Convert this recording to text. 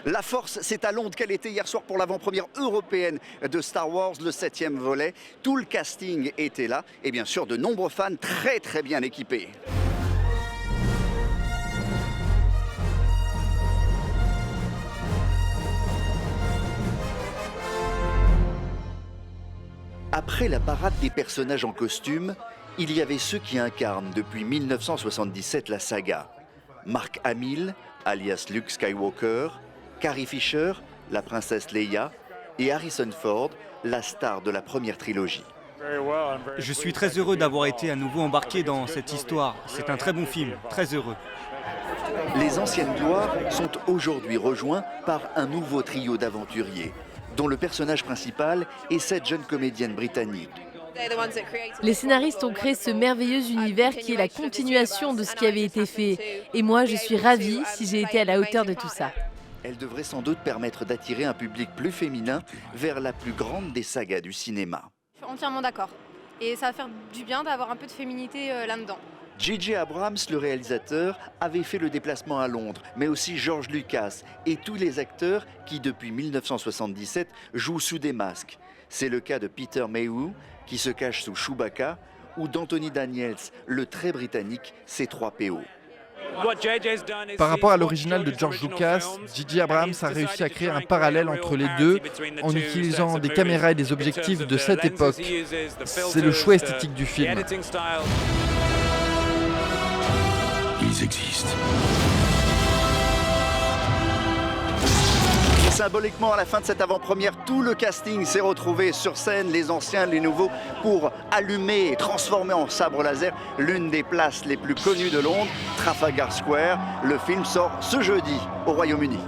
La Force, c'est à Londres qu'elle était hier soir pour l'avant-première européenne de Star Wars, le 7e volet. Tout le casting était là et bien sûr de nombreux fans très bien équipés. Après la parade des personnages en costume, il y avait ceux qui incarnent depuis 1977 la saga. Mark Hamill, alias Luke Skywalker, Carrie Fisher, la princesse Leia, et Harrison Ford, la star de la première trilogie. Je suis très heureux d'avoir été à nouveau embarqué dans cette histoire. C'est un très bon film, très heureux. Les anciennes gloires sont aujourd'hui rejoints par un nouveau trio d'aventuriers, dont le personnage principal est cette jeune comédienne britannique. Les scénaristes ont créé ce merveilleux univers qui est la continuation de ce qui avait été fait. Et moi, je suis ravie si j'ai été à la hauteur de tout ça. Elle devrait sans doute permettre d'attirer un public plus féminin vers la plus grande des sagas du cinéma. Je suis entièrement d'accord. Et ça va faire du bien d'avoir un peu de féminité là-dedans. J.J. Abrams, le réalisateur, avait fait le déplacement à Londres, mais aussi George Lucas et tous les acteurs qui, depuis 1977, jouent sous des masques. C'est le cas de Peter Mayhew, qui se cache sous Chewbacca, ou d'Anthony Daniels, le très britannique C-3PO. Par rapport à l'original de George Lucas, J.J. Abrams a réussi à créer un parallèle entre les deux en utilisant des caméras et des objectifs de cette époque. C'est le choix esthétique du film. Ils existent. Et symboliquement, à la fin de cette avant-première, tout le casting s'est retrouvé sur scène, les anciens, les nouveaux, pour allumer et transformer en sabre laser l'une des places les plus connues de Londres, Trafalgar Square. Le film sort ce jeudi au Royaume-Uni.